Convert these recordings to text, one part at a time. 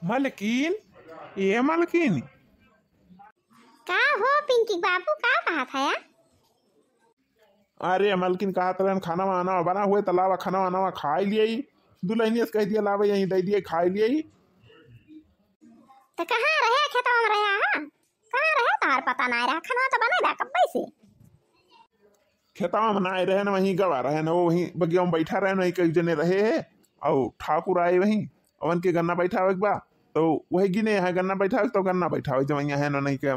मलकिन, ये मलकिन। का हो पिंकी बाबू, का कहा था यार? अरे मलकिन कहा तरह खाना वाना बना हुए तलावा खाना वाना खा लिए। दुल्हनिया से कह दिया लावे यहीं दे दिए खा लिए। तो कहाँ रहे? खेतवा में रहे? हाँ, कहाँ रहे? तार पता नहीं रहा। खाना तो बना दा कब से? खेतवा में ना रहे ना, वहीं गवा रहे ना, वो वहीं बगिया में बैठा रहे, वहीं कई जने रहे है। और ठाकुर आए वहीं अवन के गन्ना बैठा हुए बा, तो वही गिने है गन्ना बैठा तो गन्ना बैठा हुए जब है ना नहीं के।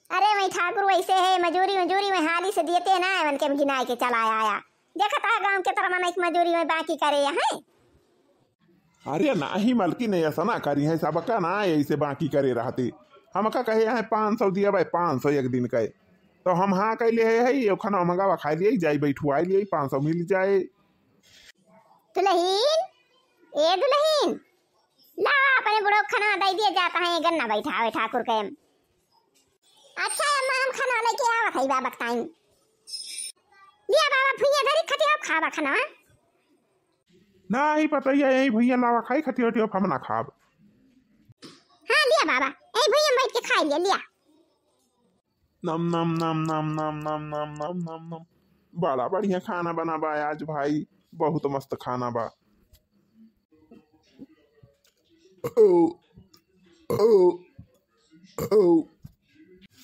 अरे वही ठाकुर वैसे है, मजूरी मजूरी में हाली से देते ना, वन के गिनाए के चला आया। देखा था गांव के तरह मन एक मजूरी में बाकी करे है। अरे नहीं मलकी नहीं ऐसा ना करी है, सबका ना ऐसे बाकी करे रहते। हम का कहे है 500 दिया भाई, 500 एक दिन कहे तो हम हाँ कह लिए है ये खाना मंगावा खा लिए जाई बैठू आई लिए 500 मिल जाए। दुल्हीन, ए दुल्हीन, ला अपने बुढ़ो खाना दे दिया जाता है, गन्ना बैठा है ठाकुर के। अच्छा अम्मा हम खाना लेके आवत है बाबा टाइम। लिया बाबा भुइया धरी खटिया खावा खाना। ना ही पता है यही भैया लावा खाई खटी होती हम ना खाब। हाँ लिया बाबा, ए भुइया बैठ के खा लिया। नम नम नम नम नम नम नम नम नम नम। बड़ा बढ़िया खाना बना बा आज भाई, बहुत मस्त खाना बा। ओ, ओ, ओ,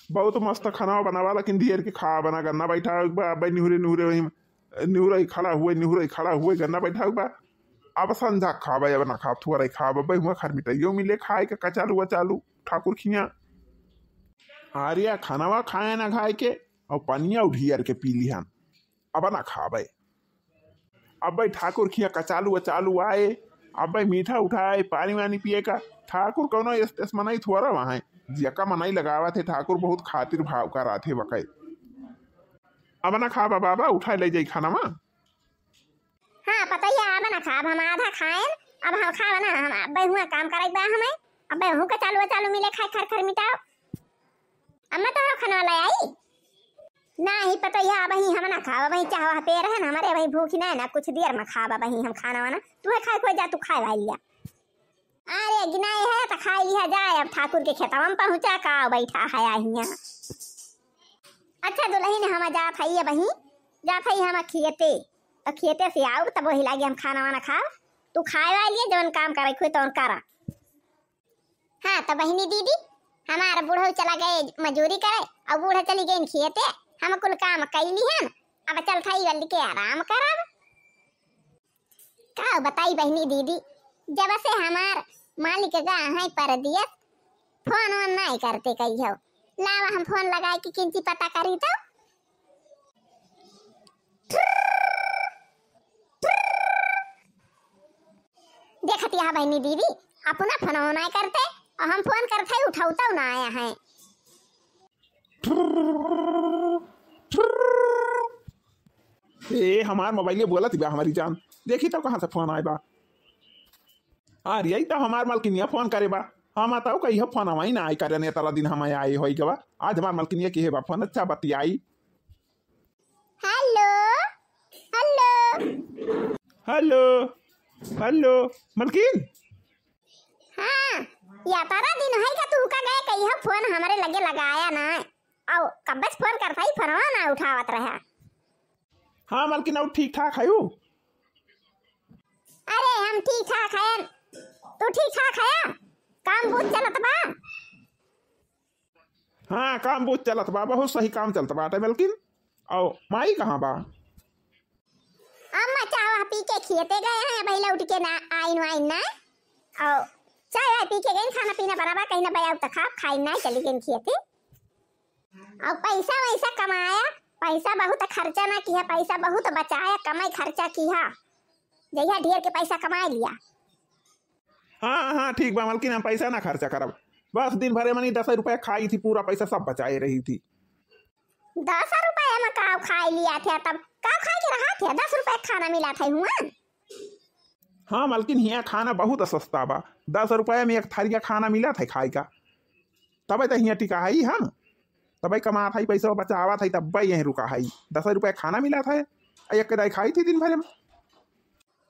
बहुत मस्त खाना बना बा, लेकिन देर के खा बना गन्ना बैठा निहुरे निहुरे वही निहुरे खड़ा हुए गन्ना बैठा बा। अब संझा खाब अब ना खाब थोड़ा खाब भाई हुआ खर मिठाइयों मिले खाए के कचालू वचालू ठाकुर खिया। आरिया खानावा खाए ना खाए के और पनिया उठियर के पी लिहन अब ना खाबे। अब भाई ठाकुर खिया कचालू वचालू आए, अब भाई मीठा उठाए पानी वानी पिए का। ठाकुर कौनो इस मनाई थोड़ा वहाँ जका मनाई लगावा थे, ठाकुर बहुत खातिर भाव का राथे बकई। अब ना खाबा बाबा उठा ले जाई खाना मा। हाँ पता ही अब ना खाब, हम आधा खाए अब हम खावा ना, हम अब हुआ काम करे बा हमें। अब हूं का चालू चालू मिले खाए खर खर मिटाओ। अम्मा तो खाना वाला आई ना ही पता ही अब ही हम ना खावा भाई चाह पेड़ है ना हमारे भाई भूख ना ना कुछ देर में खावा भाई हम खाना वाना। तू खाए खो जा, तू खाए भाई लिया। अरे गिनाए है तो खाई लिया जाए। अब ठाकुर के खेतवा में पहुंचा का बैठा है यहाँ। अच्छा दुल्हन हम जात है बही, जात है हम खेते, तो खेते से आओ तब वही लागे हम खाना वाना खा। तू खाए वाली जवन काम करे खुद तो करा। हाँ तो बहनी दीदी हमारा बूढ़ो चला गए मजूरी करे और बूढ़ा चली गई खेते, हम कुल काम कैली है। अब चल थाई वाली के आराम करब का बताई बहनी दीदी। जब से हमार मालिक गा है पर दिया फोन वोन नहीं करते कही हो। लावा हम फोन लगाए कि किंची पता करी तो देखती है बहनी दीदी अपना फोन नहीं करते और हम फोन करते उठाता ना आया है। ए हमार मोबाइल बोला थी हमारी जान, देखी तो कहाँ से फोन आए बा। अरे यही तो हमार मालकिनिया फोन करे बा, हम आता कही फोन हमारी ना आई करे ने तारा दिन हम आए हो गवा। आज हमार मालकिनिया की है बा फोन अच्छा बतियाई। हेलो हेलो हेलो हेलो मलकिन। हाँ या तारा दिन है का तू का गए कही हो फोन हमारे लगे लगाया ना और कब से फोन करता ही फोनवा ना उठावत रहा। हाँ मलकिन अब ठीक ठाक है। अरे हम ठीक ठाक है, तू ठीक ठाक है? काम बहुत चलत बा? हाँ काम बहुत चलत बा, बहुत सही काम चलत बाटे मलकिन। और माई कहाँ बा? अम्मा चाय पी के खेते गए हैं, भाई उठ के ना आइन ना और चाय पी के गए खाना पीना बराबर कहीं ना बया तक खाई ना चली गई खेते। और पैसा वैसा कमाया, पैसा बहुत खर्चा ना किया, पैसा बहुत बचाया, कमाई खर्चा किया, जैसा ढेर के पैसा कमा लिया। हाँ हाँ ठीक बा मलकिन, हम पैसा ना खर्चा करब, बस दिन भरे मनी 10 रुपए खाई थी, पूरा पैसा सब बचाए रही थी। 10 रुपए में का खा लिया थे, तब का खा के रहा थे? 10 रुपए खाना मिला था हुआ। हाँ मलकिन यहाँ खाना बहुत सस्ता बा, 10 रुपए में एक थारिया खाना मिला था खाई का। तब तो यहाँ टिका है हम, तब कमा था पैसा बचावा था, तब यहीं रुका है। 10 रुपए खाना मिला था, एक कदाई खाई थी दिन भरे में।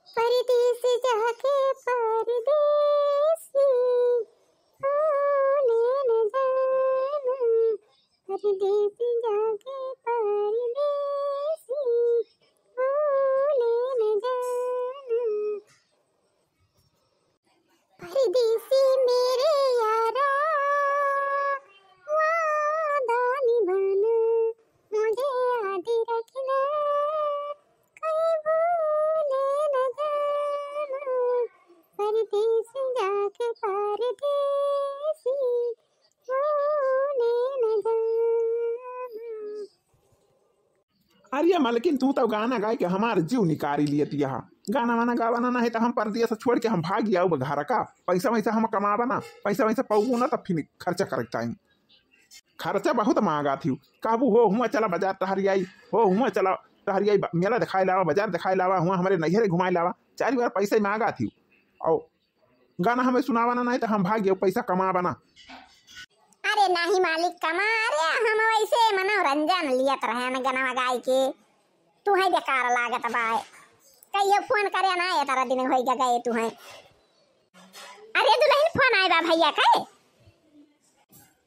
परदेस जाके परदेस परदेसी मेरे यारा वादा निभाना मुझे याद रखना कहीं भूले न जाना परदेस जाके परदेसी भूले न जाना। अरे मालकिन तू तो गाना गाय के हमारे जीव निकारी लिए यहाँ गाना वाना गावाना ना है तो हम परदिया से छोड़ के हम भाग गया घर का पैसा वैसा हम कमावा ना पैसा वैसा पाऊ ना तब फिर खर्चा करे टाइम खर्चा बहुत महंगा थी काबू हो हुआ चला बाजार टहरियाई हो हुआ चला टहरियाई मेला दिखाई लावा बाजार दिखाई लावा हुआ हमारे नैहरे घुमाई लावा 4 बार पैसा ही महंगा थी और गाना हमें सुनावाना नहीं तो हम भाग गए पैसा कमावा ना। अरे नहीं मालिक कमा रहे हम वैसे मनोरंजन लियत रहे न गाना गाय के तू है बेकार लागत बाय कहियो फोन करे ना ये तारा दिन होई गए तू है। अरे दुल्हन फोन आए बा भैया का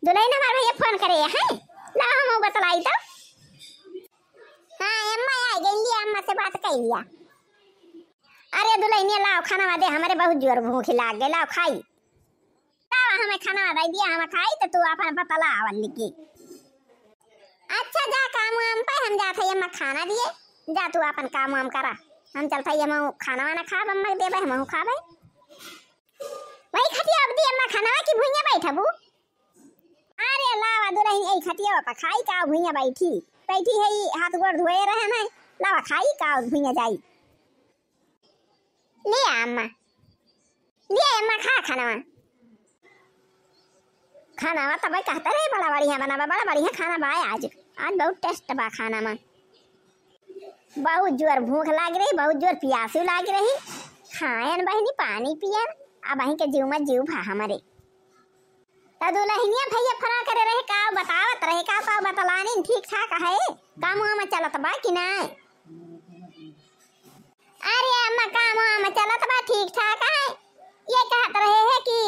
दुल्हन हमार भैया फोन करे है ला हम बतलाई तो हाँ अम्मा आ गई अम्मा से बात कर लिया। अरे दुल्हन लाओ खाना दे हमारे बहुत जोर भूख लाग गई लाओ खाई हमें खाना दे दिया हम खाई तो तू अपन बतला आवल की। अच्छा जा काम वाम पे हम जाते अम्मा खाना दिए जा तू अपन काम वाम करा हम चलता हम खाना वाना खा अम्मा देबे हम खाबे वही खटिया अब दी अम्मा खाना की भुइया बैठबू। अरे लावा दुल्हन ए खटिया पर खाई का भुइया बैठी बैठी है हाथ गोड़ धोए रहे ना लावा खाई का भुइया जाई ले अम्मा खा खाना तब कहता रहे बड़ा बढ़िया बनावा बड़ा बढ़िया खाना बा आज बहुत टेस्ट बा खाना में बहुत जोर भूख लाग रही बहुत जोर प्यासी लाग रही खायन बहनी पानी पियन अब वहीं के जीव में जीव भा हमारे तो दुल्हनिया भैया फरा करे रहे का बतावत रहे का बतलानी ठीक ठाक है काम में चलत बा कि ना। अरे अम्मा काम में चलत बा ठीक ठाक है ये कहत रहे है कि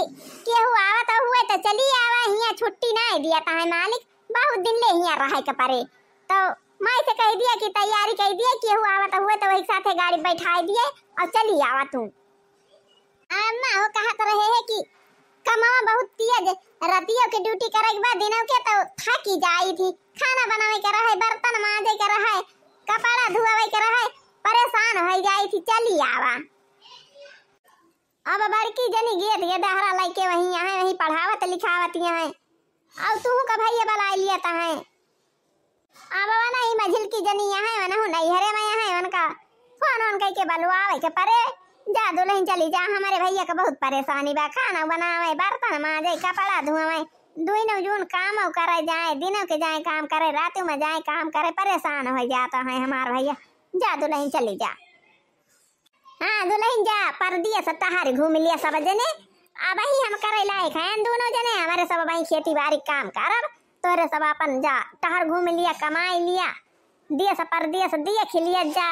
केहू आवत हुए तो चली आवा हिया छुट्टी नहीं दिया था मालिक बहुत दिन ले हिया रहे के परे तो मैं से कह दिया कि तैयारी कर दिए केहू आवत हुए तो वही साथे गाड़ी बैठा दिए और चली आवा तू। अम्मा हो कहत रहे है कि कमावा बहुत तेज रतियों की ड्यूटी करे के बाद दिनों के तो थकी जाई थी खाना बनावे के रहे बर्तन मांजे के रहे कपड़ा धुआवे के रहे परेशान हो जाई थी चली आवा। अब बड़की जनी गेट के दहरा लइके वहीं है वहीं पढ़ावत लिखावत है और तू का भैया बला लिया ता है अब वना ही मझिल की जनी है वना हूं नहीं हरे में है उनका फोन ऑन करके बलवावे के परे जा दुल्हन चली जा हमारे भैया का बहुत परेशानी बा खाना बनावे बर्तन मांजे कपड़ा धुआवे दोनों जून काम करे जाए दिनों के जाए काम करे रातों में जाए काम करे परेशान हो जाता है हमारा भैया जा दुल्हन चली जा। हाँ दुल्हन जा परदिया से तहार घूम लिया सब जने अब ही हम करे लायक हैं दोनों जने हमारे सब भाई खेती बाड़ी काम करब तोरे सब अपन जा तहार घूम लिया कमाई लिया दिया से परदिया से दिया खिलिया जा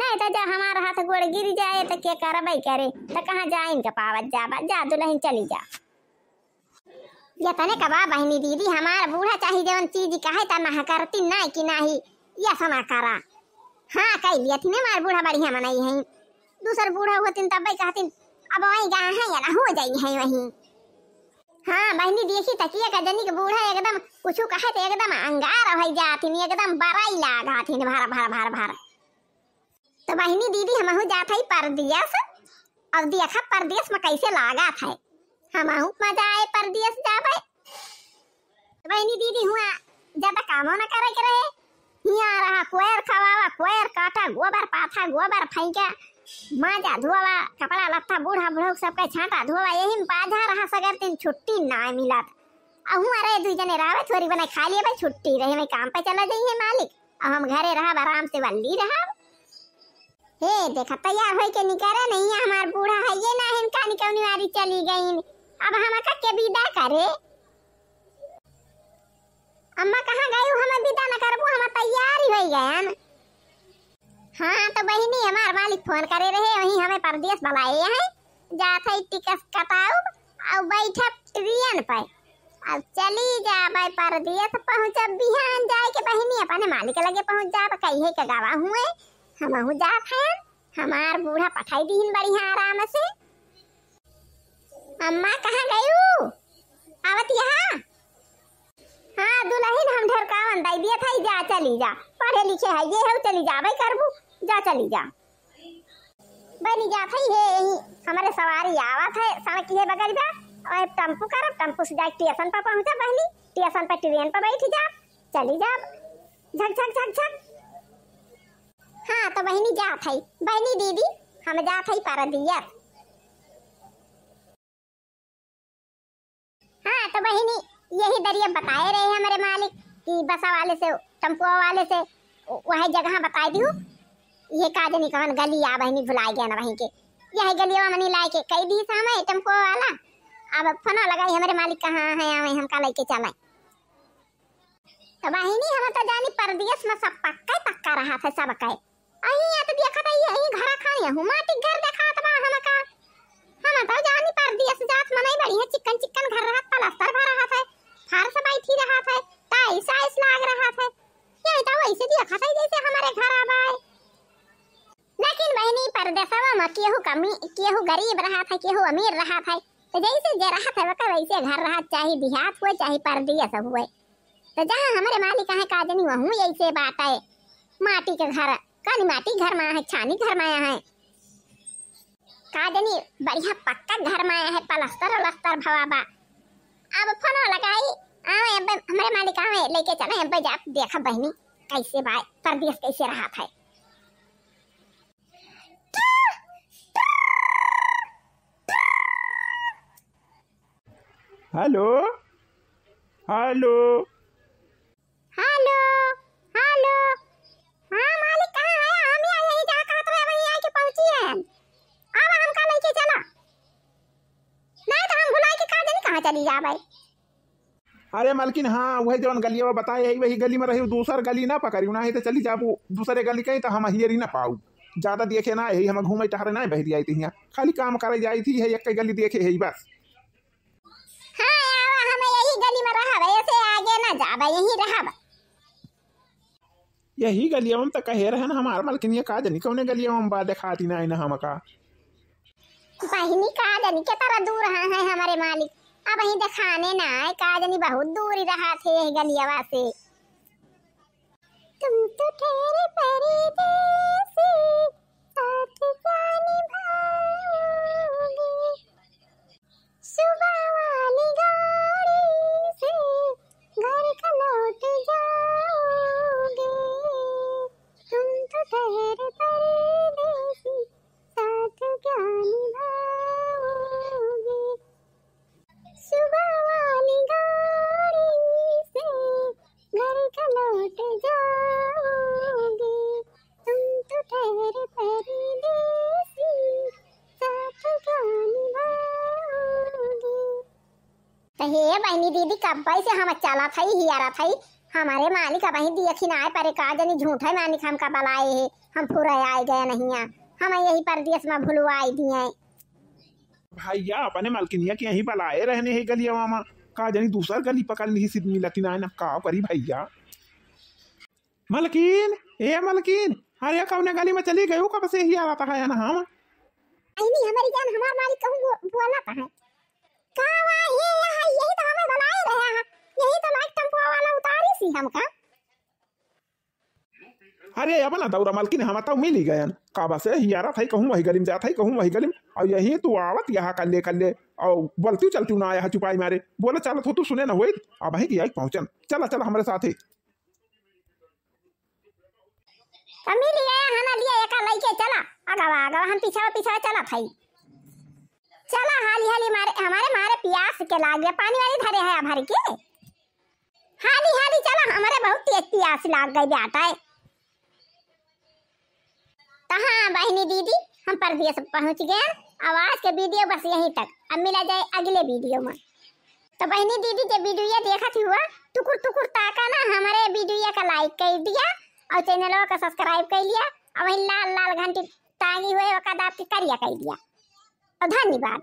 नहीं तो जा हमारा हाथ गोड़ गिर जाए तो क्या करबे करे तो कहाँ जाए इनका पावत जा दुल्हन चली जा। ये तने कबा बहनी दीदी हमारा बूढ़ा चाहिए जवन चीज कहे त ना करती नहीं कि नहीं या समा करा हाँ कह लिया थी हमारा बूढ़ा बढ़िया मनाई है दूसर बूढ़ा होती तब कहती अब वही गा है या ना हो जाई है वही। हाँ बहनी देखी तकिया का जनी के बूढ़ा एकदम कुछ कहे तो एकदम अंगार हो जाती एकदम बड़ाई लागा थी भार तो बहनी दीदी हम जात है परदेस अब देखा परदेस में कैसे लागा था हम मजा आए परदेस जाबे तो बहनी दीदी हुआ ज्यादा कामों न करे के रहे हिया रहा कोयर खवावा कोयर काटा गोबर पाथा गोबर फेंका माजा धोवा कपड़ा लत्ता बूढ़ा बुढ़ऊ सबका छांटा धोवा यही में बाधा रहा सगर दिन छुट्टी ना मिलत अब हुआ रहे दू जने रावे थोड़ी बना खा लिए भाई छुट्टी रहे मैं काम पे चला जाइए मालिक अब हम घरे रहा आराम से वल्ली रहा हे देखा तैयार हो के निकले नहीं हमार बूढ़ा है ये ना इनका निकलने वाली चली गई अब हम के विदा करे अम्मा कहाँ गई हम विदा न करबू हम तैयार हो गए। हाँ तो बहनी हमार मालिक फोन करे रहे वही हमें परदेश बुलाए हैं जात है टिकट कटाऊ और बैठा ट्रेन पे अब चली जा भाई परदेश पहुंच बिहान जाए के बहनी अपने मालिक लगे पहुंच जा कहे के गवा हुए हम जात हैं हमार बूढ़ा पठाई दीन बढ़िया आराम से। अम्मा कहाँ गयू? आवत यहाँ? हाँ दुल्हन हम ढेर कावन दई दिया था, जा चली जा, पढ़े लिखे है ये है, चली जा भाई करबू, जा चली जा बनी जा थई है यही हमारे सवारी आवत है सड़क है बगल जा और टेम्पू कर, टेम्पू से जा स्टेशन पर पहुंचा, पहली स्टेशन पर ट्रेन पर बैठी जा, चली जा झक झक झक झक। हाँ तो बहनी जा थई, बहनी दीदी हम जा थई परदिया। हाँ तो बहनी यही दरिया बताए रहे हमारे मालिक कि बसा वाले से टेम्पो वाले से वह जगह बताई दियो, ये काजनी कौन गली आ बहनी भुला गया ना वहीं के, यही गलिया मनी लाए के कई दी समय टेम्पो वाला। अब फोन लगाई हमारे मालिक कहाँ है, आवे हमका लेके चले। तो बहनी हम तो जानी परदेश में सब पक्का रहा था सब कहे अही तो देखा था यही घर खाए हूं माटी घर देखा था हमका, हम तो जानी परदेश जात मनाई बड़ी है, चिकन चिकन घर रहा, पलस्तर भर रहा था, फर्श बैठी रहा था, टाइल्स आइस लाग रहा था, यही तो वैसे देखा था जैसे हमारे घर आबाए। लेकिन बहनी परदेशवा में केहू कमी केहू गरीब रहा था, केहू अमीर रहा था, तो जैसे जे रहा था वैसे घर रहा, चाहे देहात हुए चाहे परदेश हुए। तो जहाँ हमारे मालिक है काजनी वहूँ ऐसे बात है, माटी के घर कानी माटी घर में है, छानी घर में है, काजनी बढ़िया पक्का घर में है, पलस्तर वलस्तर भवा बा। अब फोन लगाई आवे हमारे मालिक आवे लेके चले, अब जा देखा बहनी कैसे बा परदेश कैसे रहा था। हेलो हेलो हेलो हेलो, हाँ मालिक कहाँ है? हम यही जा कहत रहे वहीं आके पहुंची है, अब हमका लेके चला, नहीं तो हम भुला के काजनी कहाँ चली जाबे। अरे मालकिन हाँ वही जवन गलिया बताए है वही गली में रही, दूसर गली ना पकड़ी ना है तो चली जाबू दूसरे गली कहीं तो हम हियरी ना पाऊ, ज्यादा देखे ना है हम घूमे टहरे ना बहरी आई थी, यहाँ खाली काम करे जाई थी है, एक गली देखे है बस। हाँ हम यही गली में रहा ऐसे आगे ना जाबे, यही रहा यही गलिया में तो कहे रहे ना हमार मालकिन ये काजनी कौने गलिया में बा दिखाती ना है हमका। बहनी काजनी के तरह दूर है हमारे मालिक, अब वहीं दिखाने ना है, काजनी बहुत दूर ही रहा थे गलियावा से। तुम तो ठहरे परदेसी साथ क्या निभाओगे, सुबह वाली गाड़ी से घर का लौट जाओगे, तुम तो ठहरे परदेसी साथ क्या निभाओगे, सुबह वाली गाड़ी से घर का लौट जाओगे, तुम तो ठहरे परदेसी साथ क्या निभाओगे। तो हे बहनी दीदी कब से हम चला था हियारा था, हमारे मालिक अब ही देखी ना आए पर काजनी झूठ है मालिक हमका बलाए है, हम पूरा आए गए नहीं है, हम यही परदेश में भुलवाई दिए। भैया अपने मालकिनिया के यही बलाए रहने है गलिया में, काजनी दूसर गली पकड़ ली सीध मिलती ना ना का करी भैया। मलकिन ए मलकिन अरे कौने गली में चली गई कब से ही आ रहा है ना हम नहीं हमारी जान हमार मालिक कहूँ बोला था कावा ये यही तो हमें बनाए रहे हैं, यही तो लाइट टेम्पो वाला उतारी सी हमका। अरे अब ना दौरा मालकिन हम तो मिल ही गए काबा से हियारा था कहूँ वही गली में जाता है कहूँ वही गली में, और यही तू आवत यहाँ कर ले और बोलती चलती ना आया चुपाई मारे बोले चल तो तू सुने ना हुई अब ही की आई पहुंचन चला चला हमारे साथ ही मिल गया है ना लिया एक लेके चला आगा हम पीछा चला भाई चला हाली मारे हमारे प्यास के लाग गया पानी वाली धरे है भर के हाली चला हमारे बहुत तेज प्यास लाग गई बेटा है। हाँ बहनी दीदी हम परदेश पहुंच गए, आवाज के वीडियो बस यहीं तक, अब मिला जाए अगले वीडियो में। तो बहनी दीदी जब वीडियो देखा थी हुआ टुकुर ताका ना हमारे वीडियो का लाइक कर दिया और चैनल का सब्सक्राइब कर लिया और वही लाल घंटी टांगी हुए करिया कर दिया और धन्यवाद।